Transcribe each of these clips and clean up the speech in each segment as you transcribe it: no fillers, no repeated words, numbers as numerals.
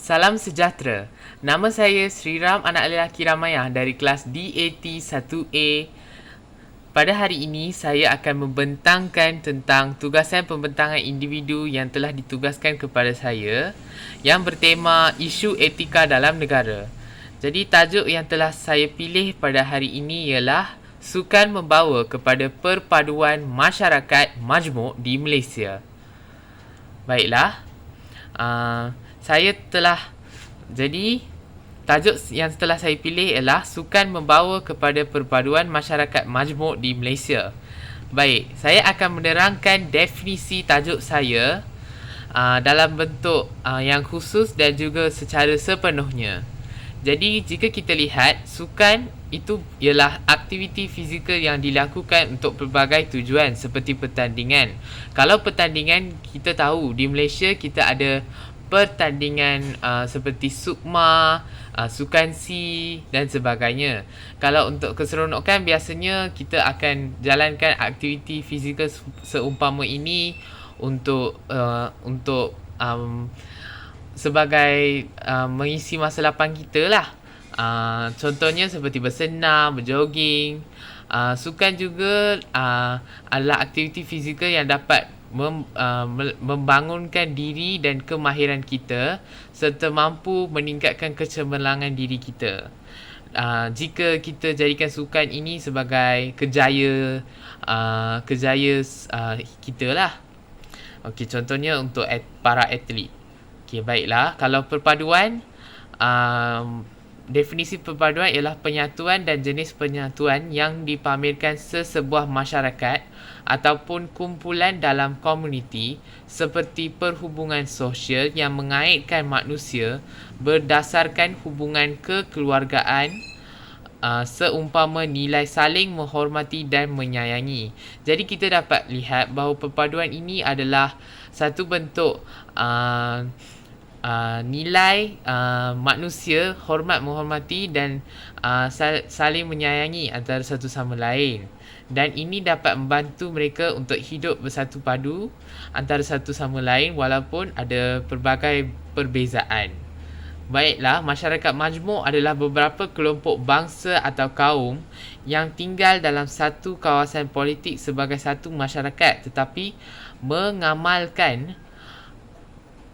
Salam sejahtera. Nama saya Sri Ram anak lelaki Ramayah dari kelas DAT 1A. Pada hari ini saya akan membentangkan tentang tugasan pembentangan individu yang telah ditugaskan kepada saya yang bertema isu etika dalam negara. Jadi tajuk yang telah saya pilih pada hari ini ialah sukan membawa kepada perpaduan masyarakat majmuk di Malaysia. Baiklah, saya telah jadi tajuk yang telah saya pilih ialah sukan membawa kepada perpaduan masyarakat majmuk di Malaysia. Baik, saya akan menerangkan definisi tajuk saya dalam bentuk yang khusus dan juga secara sepenuhnya. Jadi jika kita lihat, sukan itu ialah aktiviti fizikal yang dilakukan untuk pelbagai tujuan seperti pertandingan. Kalau pertandingan, kita tahu di Malaysia kita ada pertandingan seperti sukma, sukansi dan sebagainya. Kalau untuk keseronokan, biasanya kita akan jalankan aktiviti fizikal seumpama ini untuk sebagai mengisi masa lapang kita lah. Contohnya seperti bersenam, berjoging. Sukan juga adalah aktiviti fizikal yang dapat membangunkan diri dan kemahiran kita serta mampu meningkatkan kecemerlangan diri kita. Jika kita jadikan sukan ini sebagai kerjaya kita lah. Okey, contohnya untuk para atlet. Okey, baiklah. Kalau perpaduan, definisi perpaduan ialah penyatuan dan jenis penyatuan yang dipamerkan sesebuah masyarakat ataupun kumpulan dalam komuniti seperti perhubungan sosial yang mengaitkan manusia berdasarkan hubungan kekeluargaan, seumpama nilai saling menghormati dan menyayangi. Jadi kita dapat lihat bahawa perpaduan ini adalah satu bentuk nilai manusia hormat menghormati dan saling menyayangi antara satu sama lain, dan ini dapat membantu mereka untuk hidup bersatu padu antara satu sama lain walaupun ada pelbagai perbezaan. Baiklah, masyarakat majmuk adalah beberapa kelompok bangsa atau kaum yang tinggal dalam satu kawasan politik sebagai satu masyarakat tetapi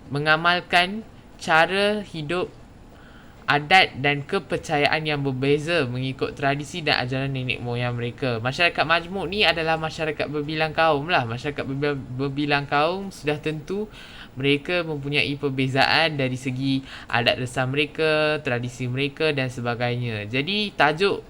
mengamalkan cara hidup, adat dan kepercayaan yang berbeza mengikut tradisi dan ajaran nenek moyang mereka. Masyarakat majmuk ni adalah masyarakat berbilang kaum lah. Masyarakat berbilang kaum sudah tentu mereka mempunyai perbezaan dari segi adat resam mereka, tradisi mereka dan sebagainya. Jadi tajuk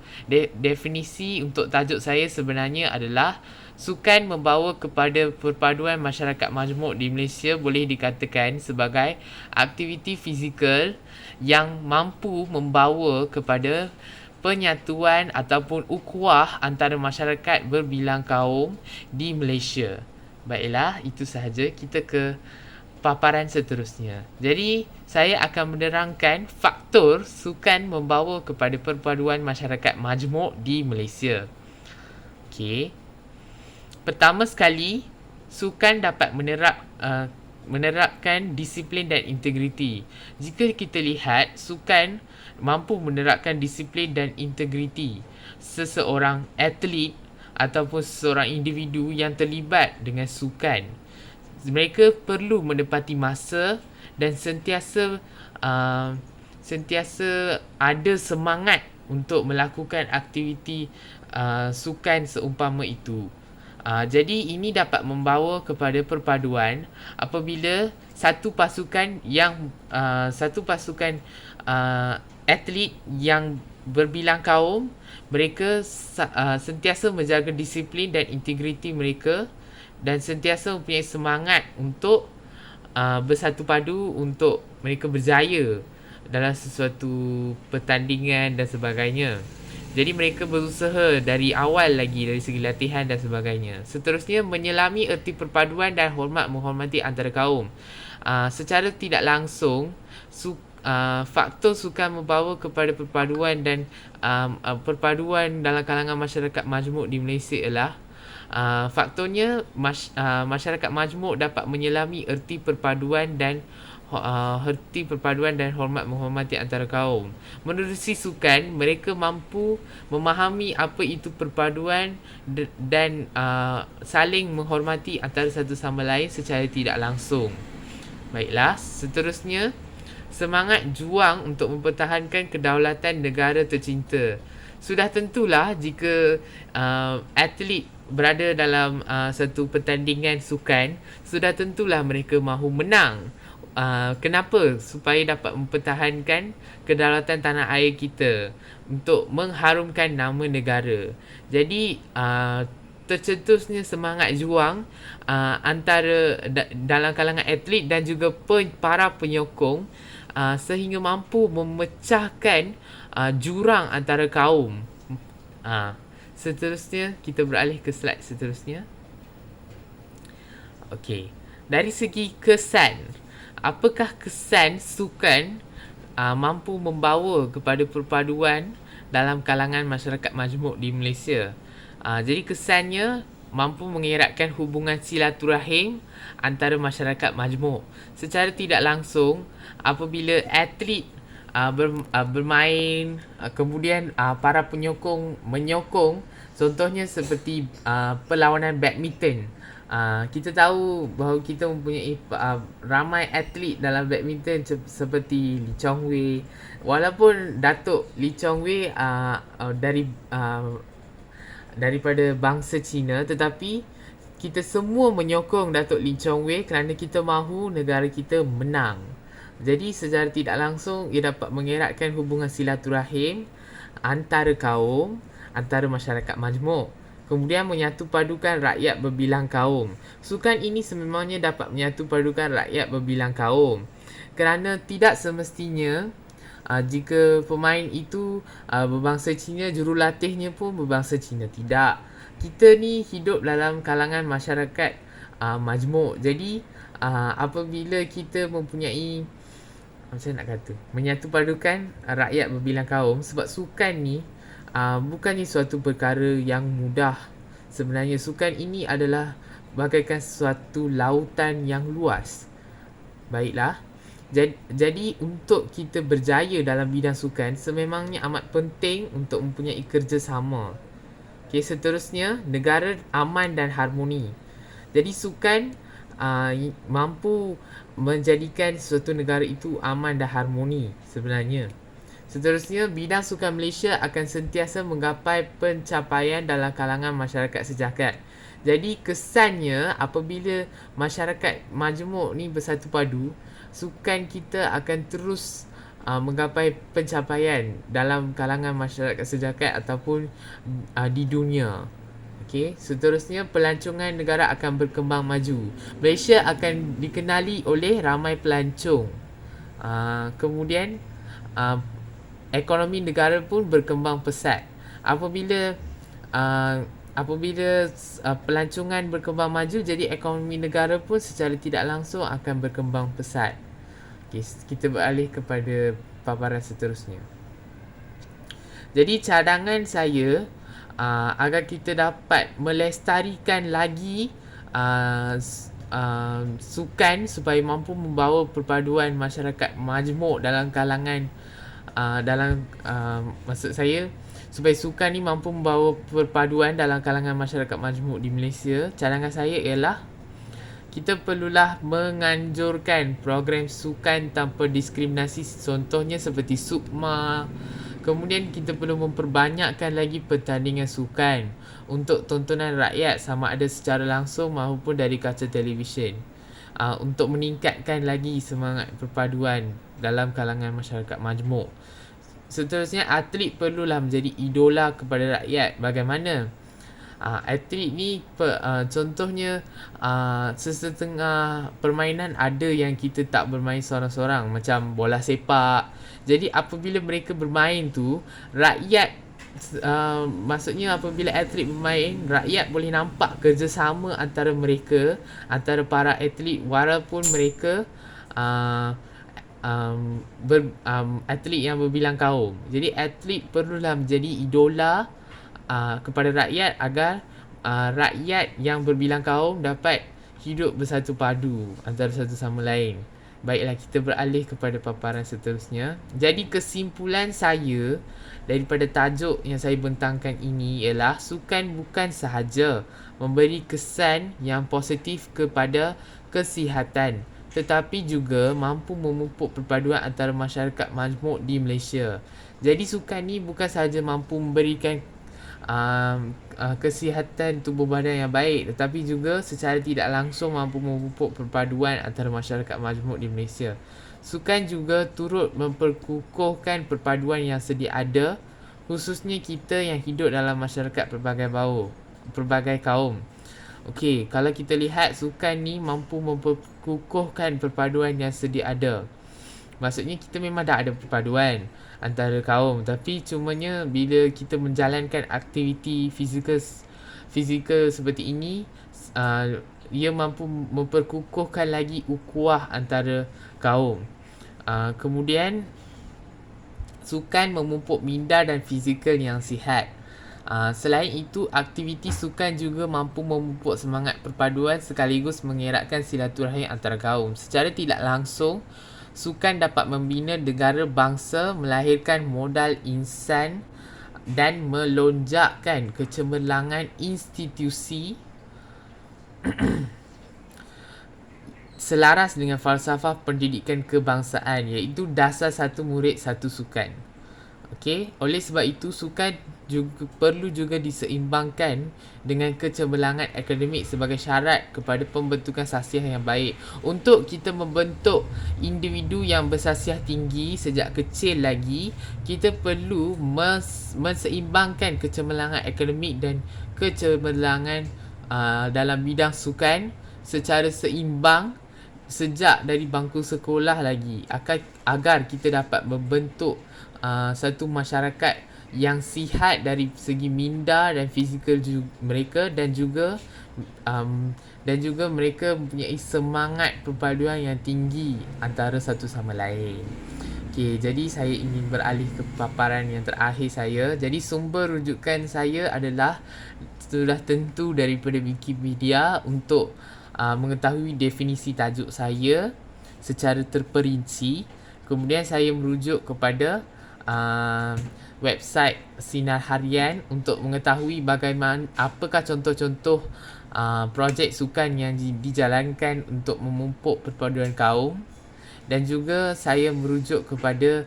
definisi untuk tajuk saya sebenarnya adalah sukan membawa kepada perpaduan masyarakat majmuk di Malaysia boleh dikatakan sebagai aktiviti fizikal yang mampu membawa kepada penyatuan ataupun ukhuwah antara masyarakat berbilang kaum di Malaysia. Baiklah, itu sahaja. Kita ke paparan seterusnya. Jadi, saya akan menerangkan faktor sukan membawa kepada perpaduan masyarakat majmuk di Malaysia. Okey. Pertama sekali, sukan dapat menerapkan disiplin dan integriti. Jika kita lihat, sukan mampu menerapkan disiplin dan integriti seseorang atlet ataupun seseorang individu yang terlibat dengan sukan. Mereka perlu menepati masa dan sentiasa ada semangat untuk melakukan aktiviti sukan seumpama itu. Jadi ini dapat membawa kepada perpaduan apabila satu pasukan atlet yang berbilang kaum, mereka sentiasa menjaga disiplin dan integriti mereka dan sentiasa mempunyai semangat untuk bersatu padu untuk mereka berjaya dalam sesuatu pertandingan dan sebagainya. Jadi mereka berusaha dari awal lagi dari segi latihan dan sebagainya. Seterusnya, menyelami erti perpaduan dan hormat menghormati antara kaum. Secara tidak langsung, faktor sukan membawa kepada perpaduan dan perpaduan dalam kalangan masyarakat majmuk di Malaysia ialah faktornya masyarakat majmuk dapat menyelami erti perpaduan dan herti perpaduan dan hormat menghormati antara kaum. Menerusi sukan, mereka mampu memahami apa itu perpaduan dan saling menghormati antara satu sama lain secara tidak langsung. Baiklah, seterusnya semangat juang untuk mempertahankan kedaulatan negara tercinta. Sudah tentulah jika atlet berada dalam satu pertandingan sukan, sudah tentulah mereka mahu menang. Kenapa? Supaya dapat mempertahankan kedaulatan tanah air kita untuk mengharumkan nama negara. Jadi tercetusnya semangat juang antara dalam kalangan atlet dan juga para penyokong sehingga mampu memecahkan jurang antara kaum. Seterusnya kita beralih ke slide seterusnya. Okey. Dari segi kesan, apakah kesan sukan mampu membawa kepada perpaduan dalam kalangan masyarakat majmuk di Malaysia? Jadi kesannya mampu mengeratkan hubungan silaturahim antara masyarakat majmuk. Secara tidak langsung, apabila atlet bermain, kemudian para penyokong menyokong, contohnya seperti perlawanan badminton. Kita tahu bahawa kita mempunyai ramai atlet dalam badminton seperti Lee Chong Wei. Walaupun Datuk Lee Chong Wei daripada bangsa Cina, tetapi kita semua menyokong Datuk Lee Chong Wei kerana kita mahu negara kita menang. Jadi secara tidak langsung ia dapat mengeratkan hubungan silaturahim antara kaum, antara masyarakat majmuk. Kemudian menyatu padukan rakyat berbilang kaum. Sukan ini sememangnya dapat menyatu padukan rakyat berbilang kaum. Kerana tidak semestinya jika pemain itu berbangsa Cina, jurulatihnya pun berbangsa Cina. Tidak. Kita ni hidup dalam kalangan masyarakat majmuk. Jadi apabila kita mempunyai, macam nak kata, menyatu padukan rakyat berbilang kaum, sebab sukan ni bukannya suatu perkara yang mudah. Sebenarnya sukan ini adalah bagaikan suatu lautan yang luas. Baiklah. Jadi untuk kita berjaya dalam bidang sukan, sememangnya amat penting untuk mempunyai kerjasama. Okay, seterusnya, negara aman dan harmoni. Jadi sukan mampu menjadikan suatu negara itu aman dan harmoni sebenarnya. Seterusnya, bidang sukan Malaysia akan sentiasa menggapai pencapaian dalam kalangan masyarakat sejagat. Jadi kesannya apabila masyarakat majmuk ni bersatu padu, sukan kita akan terus menggapai pencapaian dalam kalangan masyarakat sejagat ataupun di dunia. Okey, seterusnya pelancongan negara akan berkembang maju. Malaysia akan dikenali oleh ramai pelancong. Kemudian ekonomi negara pun berkembang pesat. Apabila pelancongan berkembang maju, jadi ekonomi negara pun secara tidak langsung akan berkembang pesat. Okay, kita beralih kepada paparan seterusnya. Jadi cadangan saya agar kita dapat melestarikan lagi sukan supaya mampu membawa perpaduan masyarakat majmuk dalam kalangan maksud saya supaya sukan ni mampu membawa perpaduan dalam kalangan masyarakat majmuk di Malaysia. Cadangan saya ialah kita perlulah menganjurkan program sukan tanpa diskriminasi, contohnya seperti SUKMA. Kemudian kita perlu memperbanyakkan lagi pertandingan sukan untuk tontonan rakyat sama ada secara langsung maupun dari kaca televisyen, untuk meningkatkan lagi semangat perpaduan dalam kalangan masyarakat majmuk. Seterusnya, atlet perlulah menjadi idola kepada rakyat. Bagaimana? Atlet ni contohnya sesetengah permainan ada yang kita tak bermain seorang-seorang, macam bola sepak. Jadi apabila mereka bermain tu, rakyat maksudnya apabila atlet bermain, rakyat boleh nampak kerjasama antara mereka, antara para atlet, walaupun mereka atlet yang berbilang kaum. Jadi atlet perlulah menjadi idola kepada rakyat agar rakyat yang berbilang kaum dapat hidup bersatu padu antara satu sama lain. Baiklah, kita beralih kepada paparan seterusnya. Jadi kesimpulan saya daripada tajuk yang saya bentangkan ini ialah sukan bukan sahaja memberi kesan yang positif kepada kesihatan, tetapi juga mampu memupuk perpaduan antara masyarakat majmuk di Malaysia. Jadi sukan ni bukan sahaja mampu memberikan kesihatan tubuh badan yang baik, tetapi juga secara tidak langsung mampu memupuk perpaduan antara masyarakat majmuk di Malaysia. Sukan juga turut memperkukuhkan perpaduan yang sedia ada, khususnya kita yang hidup dalam masyarakat pelbagai kaum. Okey, kalau kita lihat sukan ni mampu memperkukuhkan perpaduan yang sedia ada. Maksudnya kita memang dah ada perpaduan antara kaum, tapi cumanya bila kita menjalankan aktiviti fizikal seperti ini, ia mampu memperkukuhkan lagi ukhuwah antara kaum. Kemudian sukan memupuk minda dan fizikal yang sihat. Selain itu, aktiviti sukan juga mampu memupuk semangat perpaduan sekaligus mengeratkan silaturahim antara kaum. Secara tidak langsung, sukan dapat membina negara bangsa, melahirkan modal insan dan melonjakkan kecemerlangan institusi selaras dengan falsafah pendidikan kebangsaan, iaitu dasar satu murid satu sukan. Okey, oleh sebab itu sukan perlu juga diseimbangkan dengan kecemerlangan akademik sebagai syarat kepada pembentukan sasiah yang baik. Untuk kita membentuk individu yang bersasiah tinggi sejak kecil lagi, kita perlu menseimbangkan kecemerlangan akademik dan kecemerlangan dalam bidang sukan secara seimbang sejak dari bangku sekolah lagi, agar kita dapat membentuk satu masyarakat yang sihat dari segi minda dan fizikal mereka, dan juga mereka mempunyai semangat perpaduan yang tinggi antara satu sama lain. Okey, jadi saya ingin beralih ke paparan yang terakhir saya. Jadi sumber rujukan saya adalah sudah tentu daripada Wikipedia untuk mengetahui definisi tajuk saya secara terperinci. Kemudian saya merujuk kepada website Sinar Harian untuk mengetahui apakah contoh-contoh projek sukan yang dijalankan untuk memupuk perpaduan kaum, dan juga saya merujuk kepada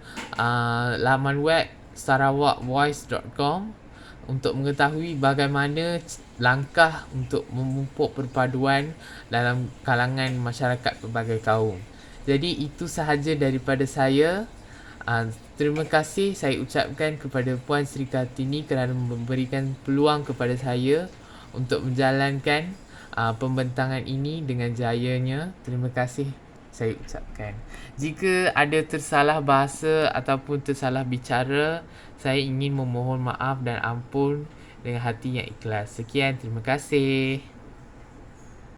laman web sarawakvoice.com untuk mengetahui bagaimana langkah untuk memupuk perpaduan dalam kalangan masyarakat pelbagai kaum. Jadi itu sahaja daripada saya. Terima kasih saya ucapkan kepada Puan Sri Kartini kerana memberikan peluang kepada saya untuk menjalankan pembentangan ini dengan jayanya. Terima kasih saya ucapkan. Jika ada tersalah bahasa ataupun tersalah bicara, saya ingin memohon maaf dan ampun dengan hati yang ikhlas. Sekian, terima kasih.